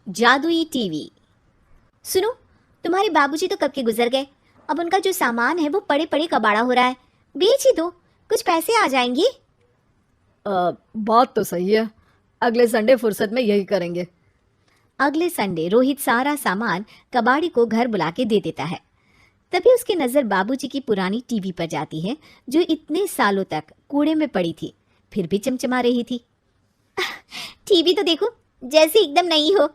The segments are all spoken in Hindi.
जादुई टीवी। सुनो, तुम्हारे बाबूजी तो कब के गुजर गए। अब उनका जो सामान है वो पड़े पड़े कबाड़ा हो रहा है। बेच ही दो, कुछ पैसे आ जाएंगे। बात तो सही है। अगले संडे फुर्सत में यही करेंगे। अगले संडे रोहित सारा सामान कबाड़ी को घर बुला के दे देता है। तभी उसकी नजर बाबूजी की पुरानी टीवी पर जाती है, जो इतने सालों तक कूड़े में पड़ी थी, फिर भी चमचमा रही थी। टीवी तो देखो, जैसे एकदम नई हो।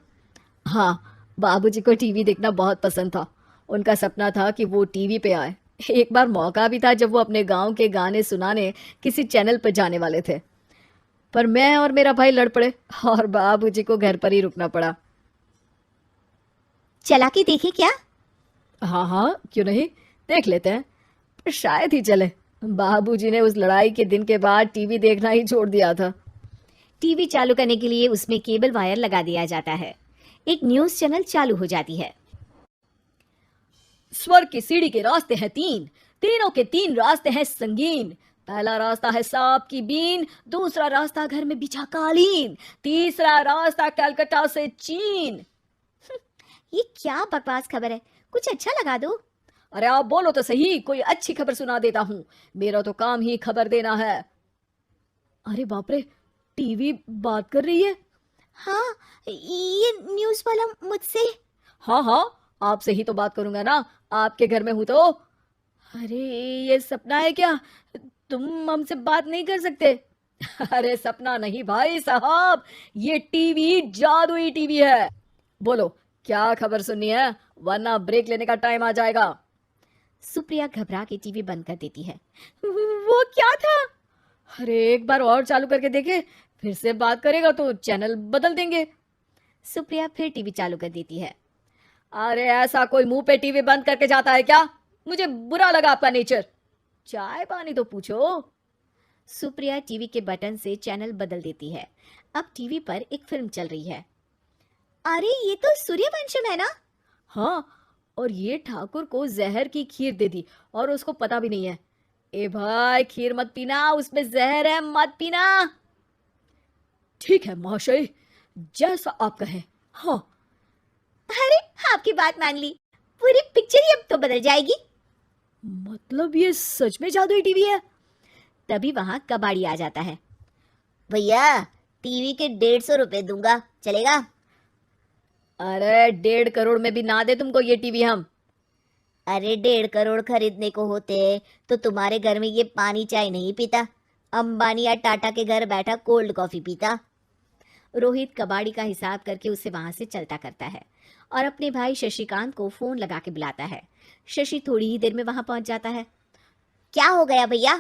हाँ, बाबूजी को टीवी देखना बहुत पसंद था। उनका सपना था कि वो टीवी पे आए। एक बार मौका भी था जब वो अपने गांव के गाने सुनाने किसी चैनल पर जाने वाले थे, पर मैं और मेरा भाई लड़ पड़े और बाबूजी को घर पर ही रुकना पड़ा। चला के देखे क्या? हाँ हाँ, क्यों नहीं, देख लेते हैं। पर शायद ही चले। बाबूजी ने उस लड़ाई के दिन के बाद टीवी देखना ही छोड़ दिया था। टीवी चालू करने के लिए उसमें केबल वायर लगा दिया जाता है। एक न्यूज चैनल चालू हो जाती है। स्वर्ग की सीढ़ी के रास्ते हैं तीन, तीनों के तीन रास्ते हैं संगीन। पहला रास्ता है सांप की बीन, दूसरा रास्ता घर में बिछा कालीन, तीसरा रास्ता कलकत्ता से चीन। ये क्या बकवास खबर है, कुछ अच्छा लगा दो। अरे आप बोलो तो सही, कोई अच्छी खबर सुना देता हूँ। मेरा तो काम ही खबर देना है। अरे बाप रे, टीवी बात कर रही है। हाँ, ये न्यूज वाला मुझसे। हाँ हाँ, आपसे ही तो बात करूंगा ना, आपके घर में हूं तो। अरे ये सपना है क्या? तुम हमसे बात नहीं कर सकते? अरे सपना नहीं भाई साहब, ये टीवी जादुई टीवी है। बोलो क्या खबर सुननी है, वरना ब्रेक लेने का टाइम आ जाएगा। सुप्रिया घबरा के टीवी बंद कर देती है। वो क्या था? अरे एक बार और चालू करके देखे, फिर से बात करेगा तो चैनल बदल देंगे। सुप्रिया फिर टीवी चालू कर देती है। अरे ऐसा कोई मुंह पे टीवी बंद करके जाता है क्या? मुझे बुरा लगा आपका नेचर। चाय पानी तो पूछो। सुप्रिया टीवी के बटन से चैनल बदल देती है। अब टीवी पर एक फिल्म चल रही है। अरे ये तो सूर्यवंशम है ना? हाँ, और ये ठाकुर को जहर की खीर दे दी और उसको पता भी नहीं है। ए भाई, खीर मत पीना, उसमें जहर है, मत पीना। ठीक है महाशय, जैसा आप कहें। हाँ। अरे आपकी बात मान ली, पूरी पिक्चर ही अब तो बदल जाएगी। मतलब ये सच में जादुई टीवी है? तभी वहां कबाड़ी आ जाता है। भैया, टीवी के 150 रुपए दूंगा, चलेगा? अरे 1.5 करोड़ में भी ना दे तुमको ये टीवी हम। अरे 1.5 करोड़ खरीदने को होते तो तुम्हारे घर में ये पानी चाय नहीं पीता, अंबानी या टाटा के घर बैठा कोल्ड कॉफी पीता। रोहित कबाड़ी का हिसाब करके उसे वहां से चलता करता है और अपने भाई शशिकांत को फोन लगा के बुलाता है। शशि थोड़ी ही देर में वहां पहुंच जाता है। क्या हो गया भैया?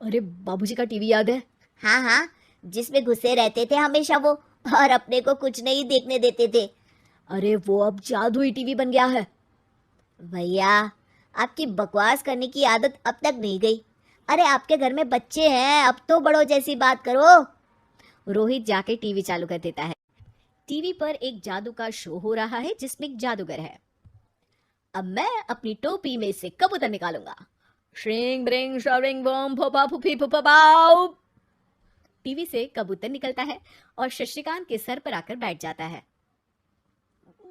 अरे बाबूजी का टीवी याद है? हाँ हाँ, जिसमें घुसे रहते थे हमेशा वो, और अपने को कुछ नहीं देखने देते थे। अरे वो अब जादुई टीवी बन गया है। भैया, आपकी बकवास करने की आदत अब तक नहीं गई। अरे आपके घर में बच्चे हैं, अब तो बड़ों जैसी बात करो। रोहित जाके टीवी चालू कर देता है। टीवी पर एक जादू का शो हो रहा है जिसमें एक जादूगर है। अब मैं अपनी टोपी में से कबूतर निकालूंगा। श्रिंग ब्रिंग शरिंग बम फोपा फुफी फुफा पाउ। टीवी से कबूतर निकलता है और शशिकांत के सर पर आकर बैठ जाता है।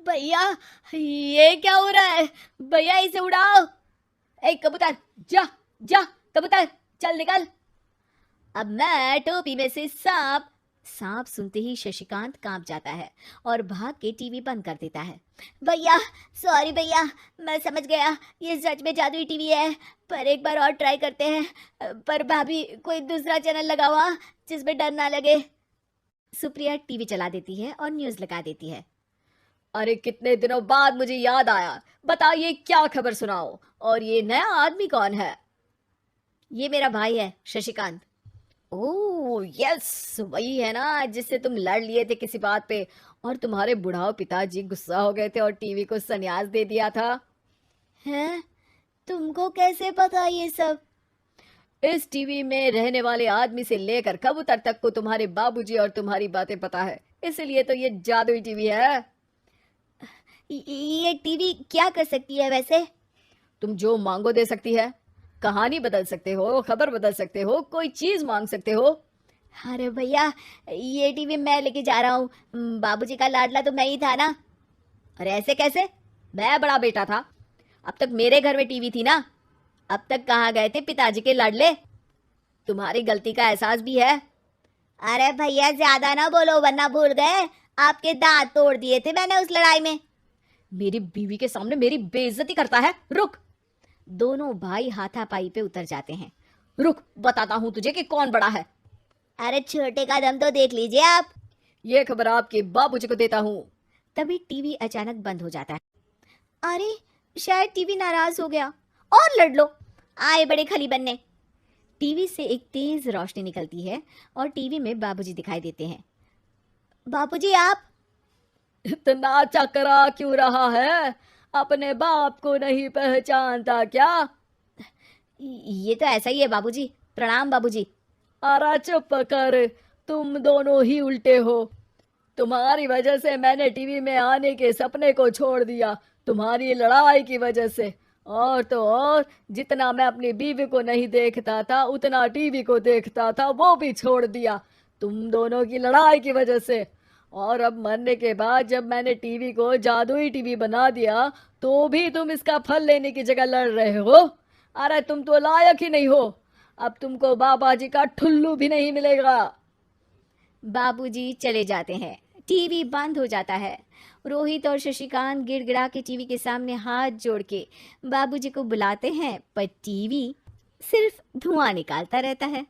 भैया, ये क्या हो रहा है? भैया इसे उड़ाओ। ए कबूतर, जा जा, कबूतर चल निकल। अब मैं टोपी में से सांप। सांप सुनते ही शशिकांत कांप जाता है और भाग के टीवी बंद कर देता है। भैया, सॉरी भैया, मैं समझ गया ये सच में जादुई टीवी है, पर एक बार और ट्राई करते हैं। पर भाभी, कोई दूसरा चैनल लगाओ जिसमें डर ना लगे। सुप्रिया टीवी चला देती है और न्यूज लगा देती है। अरे कितने दिनों बाद मुझे याद आया, बताइए क्या खबर सुनाओ। और ये नया आदमी कौन है? ये मेरा भाई है शशिकांत। ओह यस, वही है ना जिससे तुम लड़ लिए थे किसी बात पे, और तुम्हारे बुढ़ाओ पिताजी गुस्सा हो गए थे और टीवी को संन्यास दे दिया था। हैं? तुमको कैसे पता ये सब? इस टीवी में रहने वाले आदमी से लेकर कबूतर तक को तुम्हारे बाबूजी और तुम्हारी बातें पता है, इसलिए तो ये जादुई टीवी है। ये टीवी क्या कर सकती है वैसे? तुम जो मांगो दे सकती है। कहानी बदल सकते हो, खबर बदल सकते हो, कोई चीज मांग सकते हो। अरे भैया, ये टीवी मैं लेके जा रहा हूँ। बाबूजी का लाडला तो मैं ही था ना। अरे ऐसे कैसे? मैं बड़ा बेटा था। अब तक मेरे घर में टीवी थी ना। अब तक कहाँ गए थे पिताजी के लाडले? तुम्हारी गलती का एहसास भी है। अरे भैया ज्यादा ना बोलो वरना भूल गए आपके दांत तोड़ दिए थे मैंने उस लड़ाई में। मेरी बीवी के सामने मेरी बेइज्जती करता है। रुक। दोनों भाई हाथापाई पे उतर जाते हैं। रुक, बताता हूँ तुझे कि कौन बड़ा है। अरे छोटे का दम तो देख लीजिए आप। ये खबर आपके बाबूजी को देता हूँ। तभी टीवी अचानक बंद हो जाता है। अरे शायद टीवी नाराज हो गया। और लड़ लो। आए बड़े खली बनने। टीवी से एक तेज रोशनी निकलती है और टीवी में बाबूजी दिखाई देते हैं। बाबूजी आप? इतना चकरा क्यों रहा है? अपने बाप को नहीं पहचानता क्या? ये तो ऐसा ही है बाबूजी। प्रणाम बाबूजी। अरे चुप कर, तुम दोनों ही उल्टे हो। तुम्हारी वजह से मैंने टीवी में आने के सपने को छोड़ दिया, तुम्हारी लड़ाई की वजह से। और तो और, जितना मैं अपनी बीवी को नहीं देखता था उतना टीवी को देखता था, वो भी छोड़ दिया तुम दोनों की लड़ाई की वजह से। और अब मरने के बाद जब मैंने टीवी को जादुई टीवी बना दिया तो भी तुम इसका फल लेने की जगह लड़ रहे हो। अरे तुम तो लायक ही नहीं हो। अब तुमको बाबा जी का ठुल्लू भी नहीं मिलेगा। बाबूजी चले जाते हैं। टीवी बंद हो जाता है। रोहित और शशिकांत गिड़गिड़ा के टीवी के सामने हाथ जोड़ के बाबूजी को बुलाते हैं पर टीवी सिर्फ धुआं निकालता रहता है।